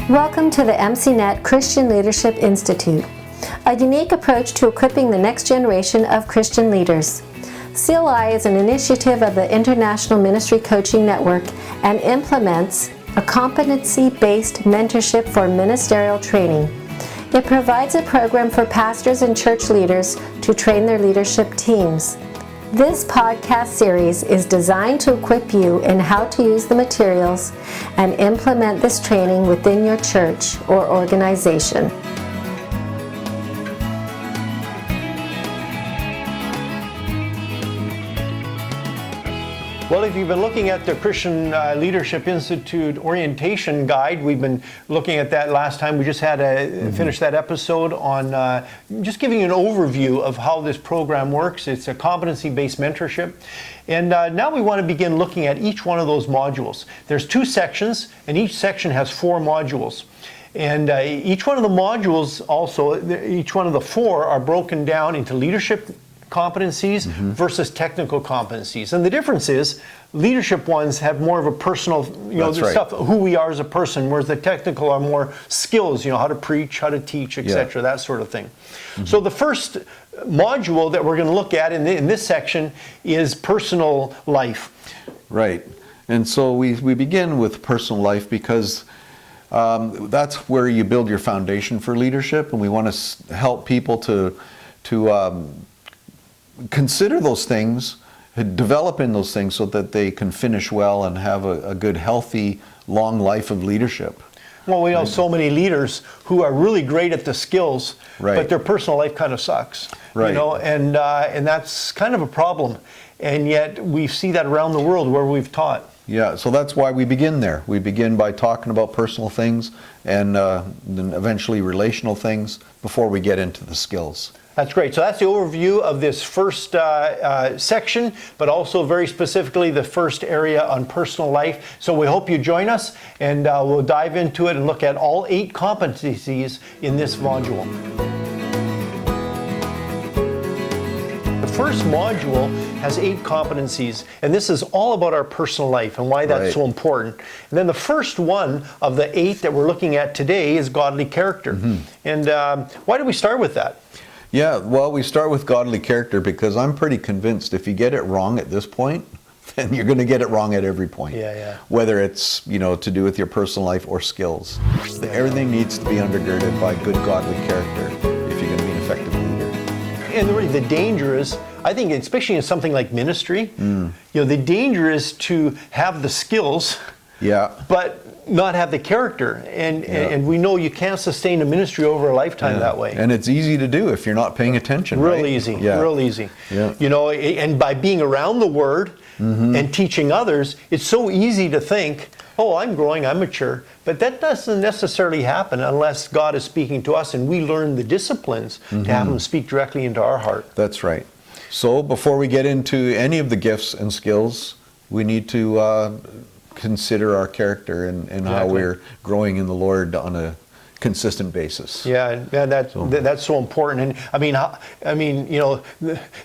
Welcome to the MCNet Christian Leadership Institute, a unique approach to equipping the next generation of Christian leaders. CLI is an initiative of the International Ministry Coaching Network and implements a competency-based mentorship for ministerial training. It provides a program for pastors and church leaders to train their leadership teams. This podcast series is designed to equip you in how to use the materials and implement this training within your church or organization. Well, if you've been looking at the Christian Leadership Institute orientation guide, we've been looking at that last time. We just had finished that episode on just giving you an overview of how this program works. It's a competency-based mentorship. And now we want to begin looking at each one of those modules. There's 2 sections, and each section has 4 modules. And each one of the modules also, each one of the 4 are broken down into leadership competencies versus technical competencies. And the difference is leadership ones have more of a personal, stuff, who we are as a person, whereas the technical are more skills, how to preach, how to teach, etc., that sort of thing. So the first module that we're going to look at in this section is personal life. Right. And so we begin with personal life because that's where you build your foundation for leadership, and we want to help people to consider those things, develop in those things so that they can finish well and have a good, healthy, long life of leadership. Well, we know so many leaders who are really great at the skills, but their personal life kind of sucks. And that's kind of a problem. And yet we see that around the world where we've taught. Yeah, so that's why we begin there. We begin by talking about personal things and then eventually relational things before we get into the skills. That's great. So that's the overview of this first section, but also very specifically the first area on personal life. So we hope you join us, and we'll dive into it and look at all 8 competencies in this module. The first module has 8 competencies, and this is all about our personal life and why that's so important. And then the first one of the 8 that we're looking at today is godly character. And why do we start with that? Yeah, well, we start with godly character because I'm pretty convinced if you get it wrong at this point, then you're going to get it wrong at every point. Whether it's, to do with your personal life or skills. Everything needs to be undergirded by good godly character if you're going to be an effective leader. And really the danger is, I think, especially in something like ministry, the danger is to have the skills, but not have the character, and we know you can't sustain a ministry over a lifetime that way. And it's easy to do if you're not paying attention. Real easy. And by being around the Word and teaching others, it's so easy to think, oh, I'm growing, I'm mature, but that doesn't necessarily happen unless God is speaking to us and we learn the disciplines to have Him speak directly into our heart. That's right. So before we get into any of the gifts and skills, we need to consider our character and how we're growing in the Lord on a consistent basis. That's so important. And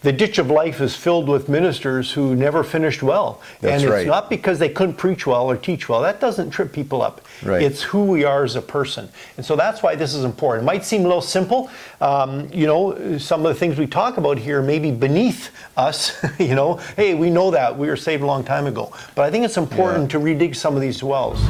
the ditch of life is filled with ministers who never finished well. And it's not because they couldn't preach well or teach well. That doesn't trip people up. It's who we are as a person. And so that's why this is important. It might seem a little simple. Some of the things we talk about here may be beneath us. Hey, we know that. We were saved a long time ago. But I think it's important to redig some of these wells.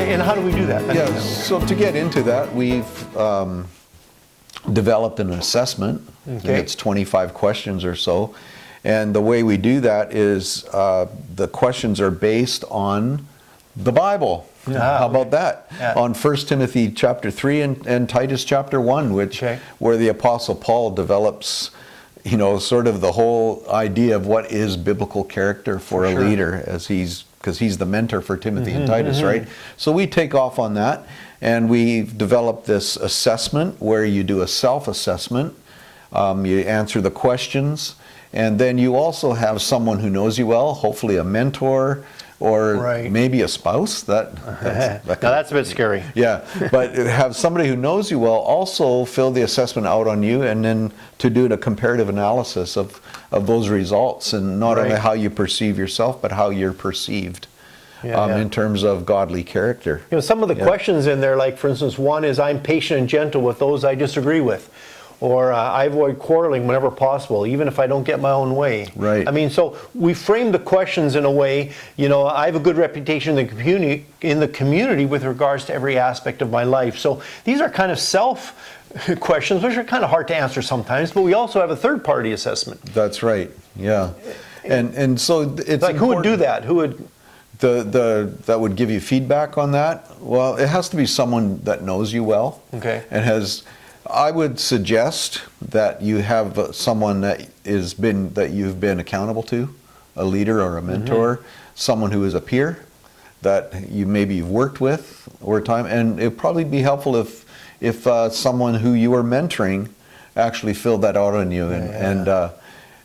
And how do we do that? So to get into that, we've developed an assessment. It's 25 questions or so. And the way we do that is the questions are based on the Bible. How about that? On 1 Timothy chapter 3 and Titus chapter 1, where the Apostle Paul develops sort of the whole idea of what is biblical character for a leader, because he's the mentor for Timothy and Titus, right? So we take off on that, and we've developed this assessment where you do a self-assessment, you answer the questions, and then you also have someone who knows you well, hopefully a mentor, or Right. maybe a spouse. That Now that's a bit scary. yeah, but have somebody who knows you well also fill the assessment out on you, and then to do a comparative analysis of those results, and not Right. only how you perceive yourself, but how you're perceived Yeah. in terms of godly character. You know, some of the questions in there, like for instance, one is I'm patient and gentle with those I disagree with. Or I avoid quarreling whenever possible, even if I don't get my own way. Right. I mean, so we frame the questions in a way, you know, I have a good reputation in the community with regards to every aspect of my life. So these are kind of self questions, which are kind of hard to answer sometimes, but we also have a third-party assessment. That's right. Yeah, and so it's Like, who would do important. that? Who would? That would give you feedback on that? Well, it has to be someone that knows you well. Okay. And has, I would suggest that you have someone that you've been accountable to, a leader or a mentor, someone who is a peer that you've worked with over time, and it'd probably be helpful if someone who you are mentoring actually filled that out on you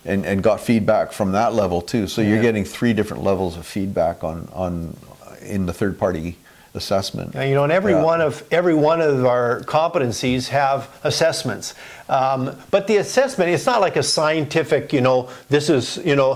and got feedback from that level too. So you're getting 3 different levels of feedback on in the third party assessment. You know, and every one of our competencies have assessments. But the assessment, it's not like a scientific, you know, this is, you know,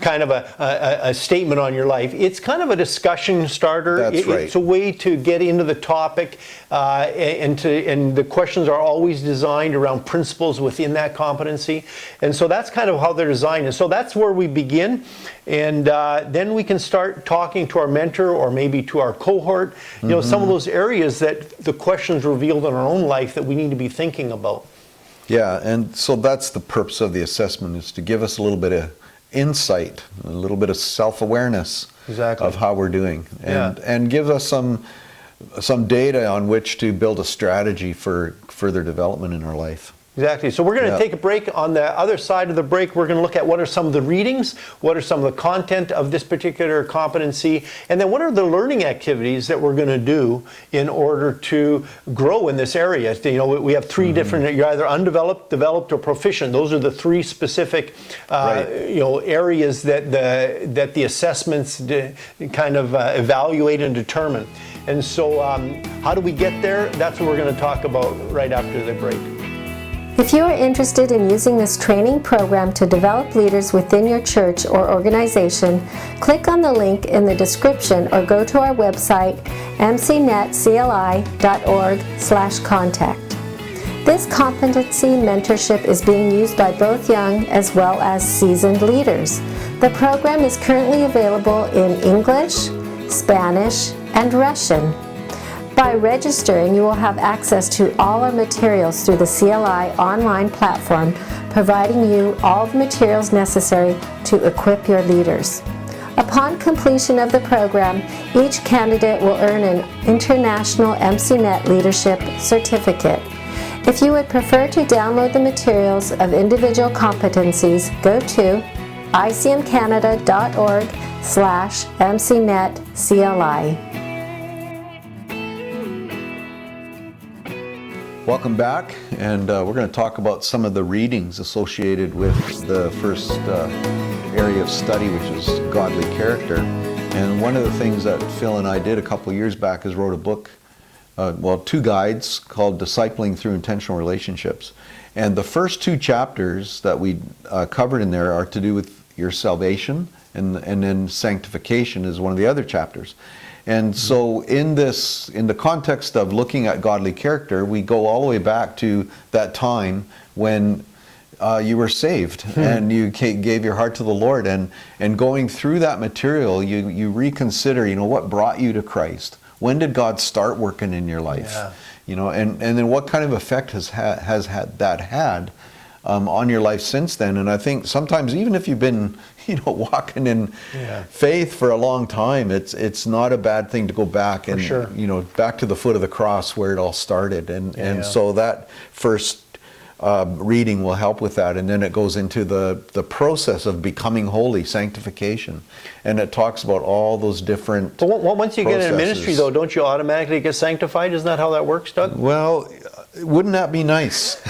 kind of a statement on your life. It's kind of a discussion starter. That's right. It's a way to get into the topic, and the questions are always designed around principles within that competency. And so that's kind of how they're designed. And so that's where we begin. And then we can start talking to our mentor or maybe to our cohort, you know, some of those areas that the questions revealed in our own life that we need to be thinking about. Yeah, and so that's the purpose of the assessment, is to give us a little bit of insight, a little bit of self-awareness of how we're doing, and give us some data on which to build a strategy for further development in our life. Exactly. So we're going to take a break. On the other side of the break, we're going to look at what are some of the readings, what are some of the content of this particular competency, and then what are the learning activities that we're going to do in order to grow in this area. You know, we have 3 different, you're either undeveloped, developed, or proficient. Those are the 3 specific you know, areas that the assessments kind of evaluate and determine. And so how do we get there? That's what we're going to talk about right after the break. If you are interested in using this training program to develop leaders within your church or organization, click on the link in the description or go to our website, mcnetcli.org/contact. This competency mentorship is being used by both young as well as seasoned leaders. The program is currently available in English, Spanish, and Russian. By registering, you will have access to all our materials through the CLI online platform, providing you all the materials necessary to equip your leaders. Upon completion of the program, each candidate will earn an International MCNet Leadership Certificate. If you would prefer to download the materials of individual competencies, go to icmcanada.org/MCNetCLI. Welcome back, and we're going to talk about some of the readings associated with the first area of study, which is godly character. And one of the things that Phil and I did a couple of years back is wrote a book, 2 guides called Discipling Through Intentional Relationships. And the first 2 chapters that we covered in there are to do with your salvation, and then sanctification is one of the other chapters. And so in the context of looking at godly character, we go all the way back to that time when you were saved and you gave your heart to the Lord, and going through that material, you reconsider, you know, what brought you to Christ? When did God start working in your life? Yeah. You know, and then what kind of effect has that had on your life since then? And I think sometimes, even if you've been, you know, walking in faith for a long time, it's not a bad thing to go back and you know, back to the foot of the cross where it all started, and so that first reading will help with that, and then it goes into the process of becoming holy, sanctification, and it talks about all those different. But once you processes. get in ministry, though, don't you automatically get sanctified? Isn't that how that works, Doug? Well, wouldn't that be nice?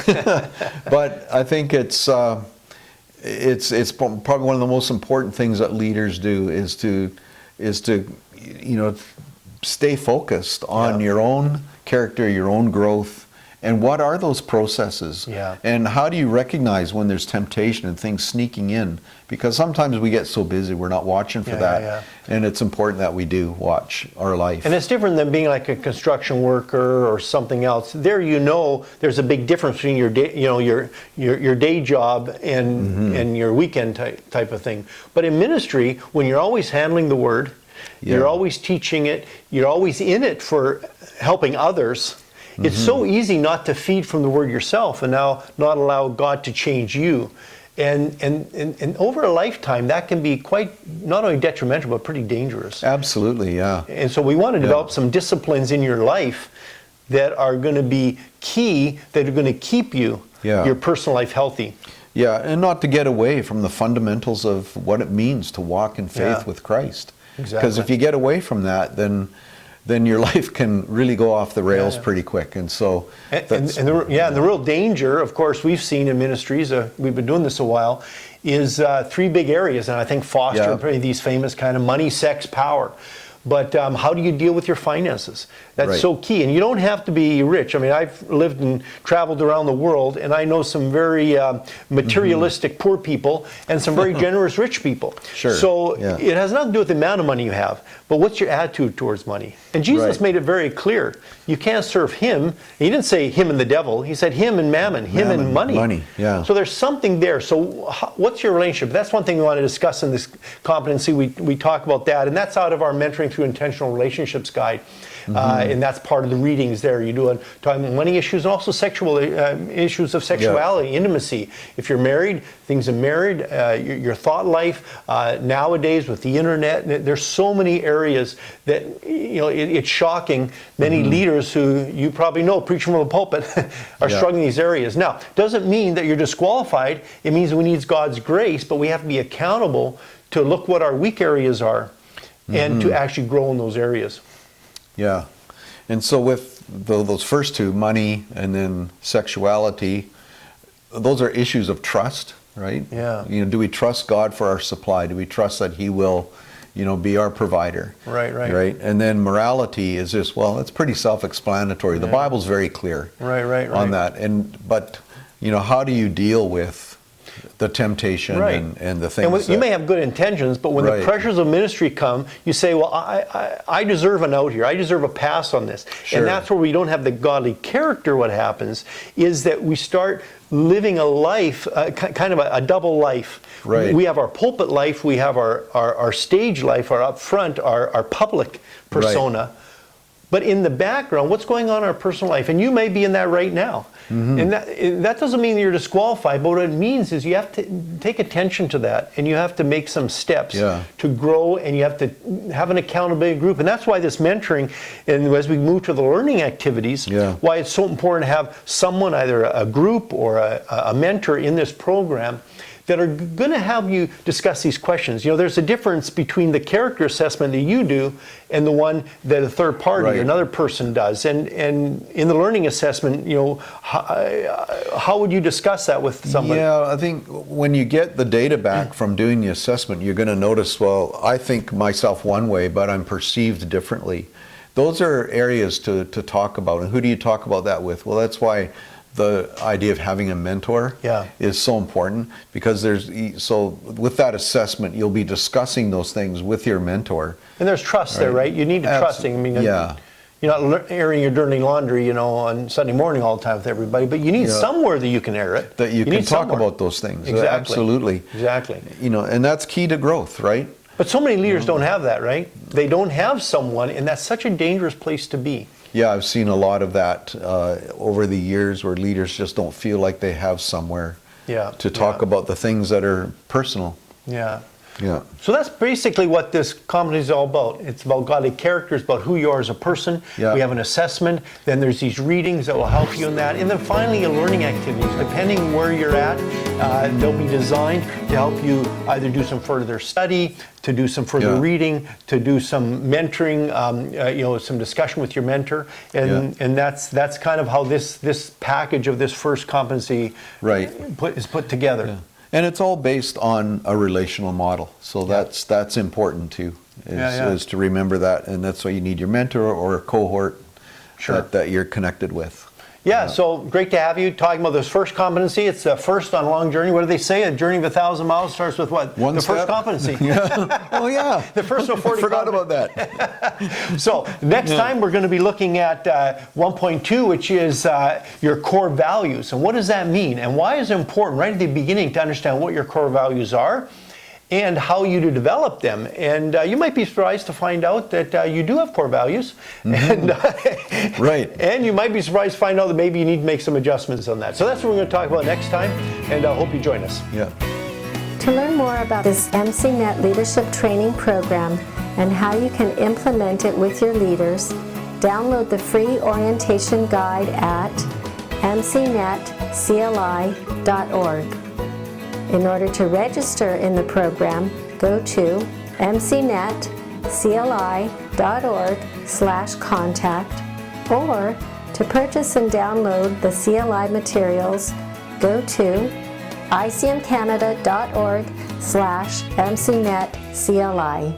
But I think it's probably one of the most important things that leaders do is to is to, stay focused on your own character, your own growth. And what are those processes? Yeah. And how do you recognize when there's temptation and things sneaking in? Because sometimes we get so busy, we're not watching for that. Yeah. And it's important that we do watch our life. And it's different than being like a construction worker or something else. There, there's a big difference between your day, your day job and your weekend type of thing. But in ministry, when you're always handling the word, you're always teaching it, you're always in it for helping others. It's so easy not to feed from the word yourself and now not allow God to change you. And over a lifetime, that can be quite not only detrimental, but pretty dangerous. Absolutely, yeah. And so we want to develop some disciplines in your life that are going to be key, that are going to keep your personal life healthy. Yeah, and not to get away from the fundamentals of what it means to walk in faith with Christ. Exactly. Because if you get away from that, then your life can really go off the rails pretty quick. And so the real danger, of course, we've seen in ministries, we've been doing this a while, is three big areas, and I think foster these famous kind of money, sex, power. But how do you deal with your finances? That's so key. And you don't have to be rich. I mean, I've lived and traveled around the world, and I know some very materialistic poor people and some very generous rich people. Sure. So it has nothing to do with the amount of money you have, but what's your attitude towards money? And Jesus made it very clear. You can't serve him. He didn't say him and the devil. He said him and mammon, him and money. So there's something there. So what's your relationship? That's one thing we want to discuss in this competency. We talk about that, and that's out of our Mentoring Through Intentional Relationships guide. And that's part of the readings there. You do talking about money issues and also sexual issues of sexuality, intimacy. If you're married, things of married, your thought life. Nowadays with the internet, there's so many areas that it's shocking. Many leaders who you probably know preaching from the pulpit are struggling in these areas. Now, doesn't mean that you're disqualified. It means we need God's grace, but we have to be accountable to look what our weak areas are and to actually grow in those areas. Yeah. And so with those first two, money and then sexuality, those are issues of trust, right? Yeah. Do we trust God for our supply? Do we trust that He will, be our provider? Right. And then morality is just, it's pretty self-explanatory. The Bible's very clear on that. But, how do you deal with the temptation and the things. And you may have good intentions, but when the pressures of ministry come, you say, well, I deserve an out here. I deserve a pass on this. Sure. And that's where we don't have the godly character. What happens is that we start living a life, kind of a double life. Right. We have our pulpit life, we have our stage life, our up front, our public persona. Right. But in the background, what's going on in our personal life? And you may be in that right now. And that doesn't mean you're disqualified, but what it means is you have to take attention to that, and you have to make some steps to grow, and you have to have an accountability group. And that's why this mentoring, and as we move to the learning activities, why it's so important to have someone, either a group or a mentor in this program, that are going to help you discuss these questions. There's a difference between the character assessment that you do and the one that a third party, another person does. And in the learning assessment, how would you discuss that with somebody? Yeah, I think when you get the data back from doing the assessment, you're going to notice, I think myself one way, but I'm perceived differently. Those are areas to talk about. And who do you talk about that with? Well, that's why the idea of having a mentor is so important, because with that assessment, you'll be discussing those things with your mentor. And there's trust there, right? You need to trust. I mean, you're not airing your dirty laundry, on Sunday morning all the time with everybody, but you need somewhere that you can air it. That you can talk about those things. Exactly. Absolutely. Exactly. And that's key to growth, right? But so many leaders don't have that, right? They don't have someone, and that's such a dangerous place to be. Yeah, I've seen a lot of that over the years, where leaders just don't feel like they have somewhere to talk about the things that are personal. Yeah. Yeah. So that's basically what this competency is all about. It's about godly character. It's about who you are as a person. Yeah. We have an assessment. Then there's these readings that will help you in that. And then finally, your learning activities. Depending where you're at, they'll be designed to help you either do some further study, to do some further reading, to do some mentoring, some discussion with your mentor. And that's kind of how this package of this first competency is put together. Yeah. And it's all based on a relational model. So that's important too. is to remember that, and that's why you need your mentor or a cohort that you're connected with. Yeah, so great to have you talking about this first competency. It's the first on a long journey. What do they say? A journey of 1,000 miles starts with what? One the step. First competency. Oh yeah, the first of 40. I forgot about that. So next time we're going to be looking at 1.2, which is your core values. And what does that mean? And why is it important right at the beginning to understand what your core values are and how you to develop them? And you might be surprised to find out that you do have core values. And, right. And you might be surprised to find out that maybe you need to make some adjustments on that. So that's what we're going to talk about next time, and I hope you join us. Yeah. To learn more about this MCNet leadership training program and how you can implement it with your leaders, download the free orientation guide at mcnetcli.org. In order to register in the program, go to mcnetcli.org/contact, or to purchase and download the CLI materials, go to icmcanada.org/MCNetCLI.